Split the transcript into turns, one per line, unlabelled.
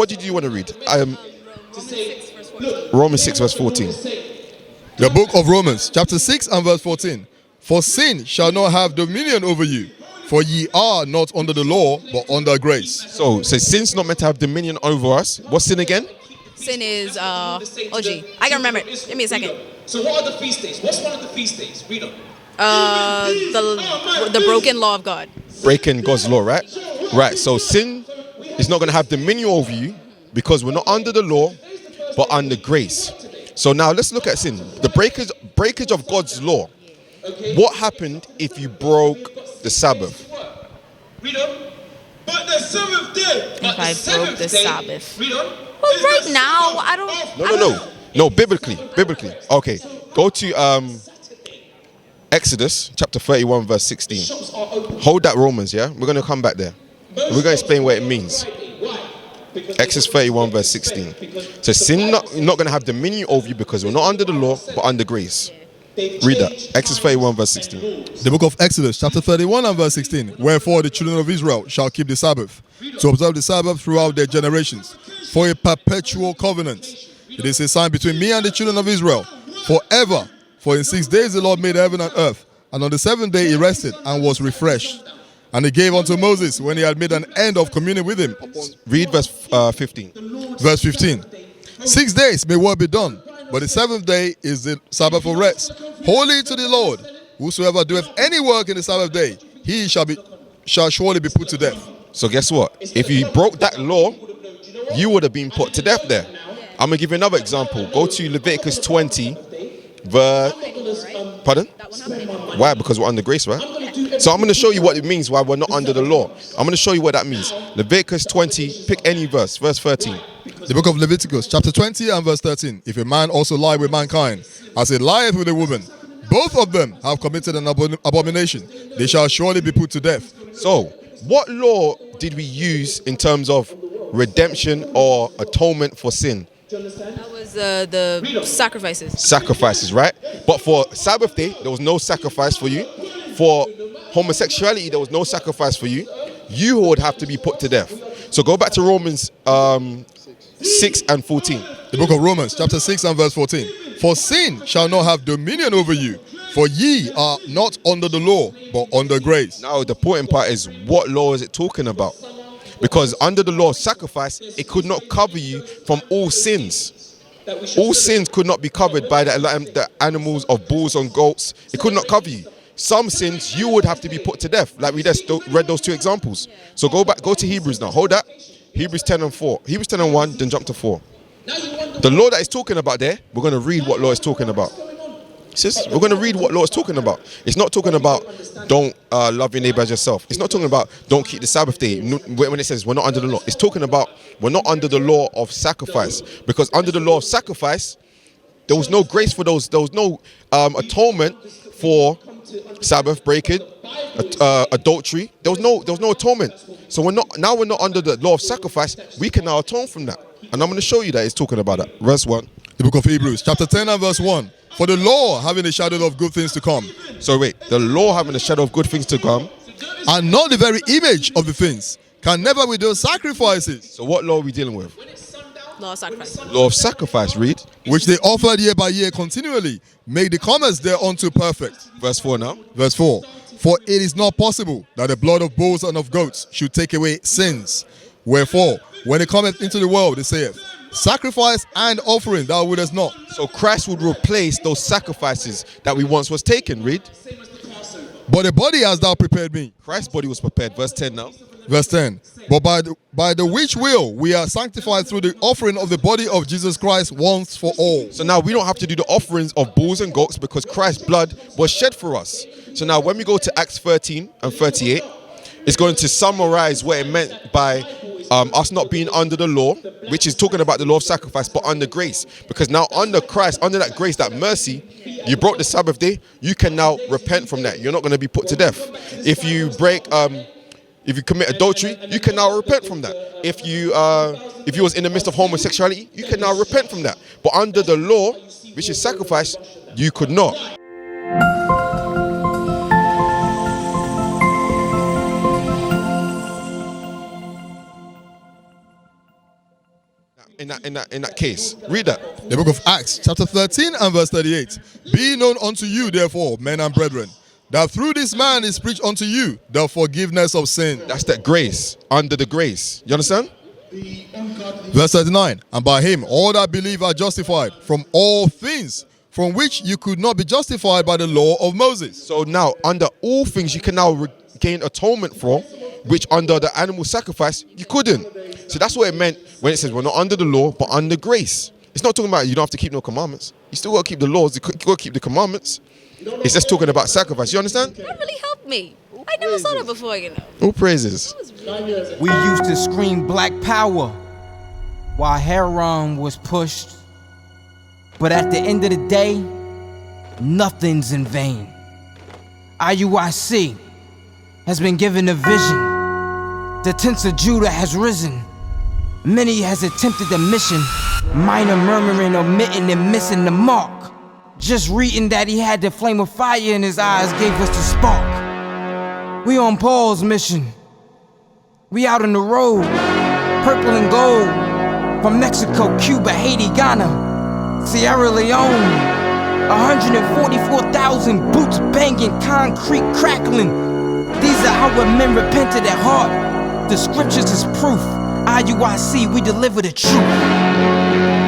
What did you want to read? Romans 6 verse 14.
The book of Romans, chapter 6 and verse 14. For sin shall not have dominion over you, for ye are not under the law, but under grace.
So sin's not meant to have dominion over us. What's sin again?
Sin is, I can remember it. Give me a second.
So what are the feast days? What's one of the feast days? Read on.
The broken law of God.
Breaking God's law, right? Right, so sin is not going to have dominion over you because we're not under the law, but under grace. So now let's look at sin. The breakage of God's law. What happened if you broke the Sabbath?
Read on. But the seventh day.
If I broke the Sabbath.
Read on.
Well, right now, I don't...
No, biblically. Okay, go to Exodus chapter 31 verse 16. Hold that, Romans, yeah? We're going to come back there. We're going to explain what it means. Exodus 31 verse 16. So sin not going to have dominion over you because we're not under the law, but under grace. Read that. Exodus 31 verse 16.
The book of Exodus, chapter 31 and verse 16. Wherefore the children of Israel shall keep the Sabbath, to observe the Sabbath throughout their generations, for a perpetual covenant. It is a sign between me and the children of Israel, forever. For in 6 days the Lord made heaven and earth, and on the seventh day he rested and was refreshed. And he gave unto Moses when he had made an end of communing with him.
Read verse 15.
Verse 15. 6 days may work be done, but the seventh day is the Sabbath of rest, holy to the Lord. Whosoever doeth any work in the Sabbath day, he shall surely be put to death.
So guess what? If you broke that law, you would have been put to death there. I'm going to give you another example. Go to Leviticus 20, pardon? Why? Because we're under grace, right? So I'm going to show you what it means why we're not under the law. I'm going to show you what that means. Leviticus 20, pick any verse 13.
The book of Leviticus, chapter 20 and verse 13. If a man also lie with mankind, as he lieth with a woman, both of them have committed an abomination. They shall surely be put to death.
So, what law did we use in terms of redemption or atonement for sin?
That was the sacrifices.
Sacrifices, right? But for Sabbath day, there was no sacrifice for you. For homosexuality, there was no sacrifice for you. You would have to be put to death. So go back to Romans 6 and 14.
The book of Romans, chapter 6 and verse 14. For sin shall not have dominion over you, for ye are not under the law, but under grace.
Now, the important part is, what law is it talking about? Because under the law of sacrifice, it could not cover you from all sins. All sins could not be covered by the animals of bulls and goats. It could not cover you. Some sins, you would have to be put to death. Like we just read those two examples. So go to Hebrews now. Hold that. Hebrews 10 and 4. Hebrews 10 and 1, then jump to 4. The law that it's talking about there, we're going to read what law it's talking about. We're going to read what law it's talking about. It's not talking about don't love your neighbor as yourself. It's not talking about don't keep the Sabbath day. When it says we're not under the law, it's talking about we're not under the law of sacrifice. Because under the law of sacrifice, there was no grace for those. There was no atonement for Sabbath breaking, adultery. There was no atonement. So we're not under the law of sacrifice. We can now atone from that. And I'm going to show you that it's talking about that. Verse 1.
The book of Hebrews, chapter 10 and verse 1. For the law having a shadow of good things to come.
So wait, the law having a shadow of good things to come.
And not the very image of the things, can never with those sacrifices.
So what law are we dealing with?
Law of sacrifice.
Law of sacrifice, read.
Which they offered year by year continually, make the commerce thereunto perfect.
Verse 4 now.
Verse 4. For it is not possible that the blood of bulls and of goats should take away sins. Wherefore, when it cometh into the world, it saith, sacrifice and offering thou wouldest not.
So Christ would replace those sacrifices that we once was taken. Read.
But the body hast thou prepared me.
Christ's body was prepared. Verse 10 now.
Verse 10. But by the which will we are sanctified through the offering of the body of Jesus Christ once for all.
So now we don't have to do the offerings of bulls and goats because Christ's blood was shed for us. So now when we go to Acts 13 and 38, it's going to summarize what it meant by us not being under the law, which is talking about the law of sacrifice, but under grace. Because now under Christ, under that grace, that mercy, you broke the Sabbath day, you can now repent from that. You're not going to be put to death. If you commit adultery, you can now repent from that. If you was in the midst of homosexuality, you can now repent from that. But under the law, which is sacrifice, you could not. that case? Read that.
The book of Acts, chapter 13 and verse 38. Be known unto you, therefore, men and brethren, that through this man is preached unto you the forgiveness of sin.
That's that grace, under the grace. You understand?
Verse 39. And by him all that believe are justified from all things from which you could not be justified by the law of Moses.
So now, under all things, you can now gain atonement for, which under the animal sacrifice, you couldn't. So that's what it meant when it says we're not under the law, but under grace. It's not talking about you don't have to keep no commandments. You still got to keep the laws, you got to keep the commandments. It's just talking about sacrifice. You understand?
That really helped me. I never saw that before, you know.
All praises.
We used to scream black power while heroin was pushed. But at the end of the day, nothing's in vain. IUIC has been given a vision. The tents of Judah has risen. Many has attempted the mission. Minor murmuring, omitting, and missing the mark. Just reading that he had the flame of fire in his eyes gave us the spark. We on Paul's mission. We out on the road. Purple and gold. From Mexico, Cuba, Haiti, Ghana, Sierra Leone. 144,000 boots banging, concrete crackling. These are our men repented at heart. The scriptures is proof. IUIC, we deliver the truth.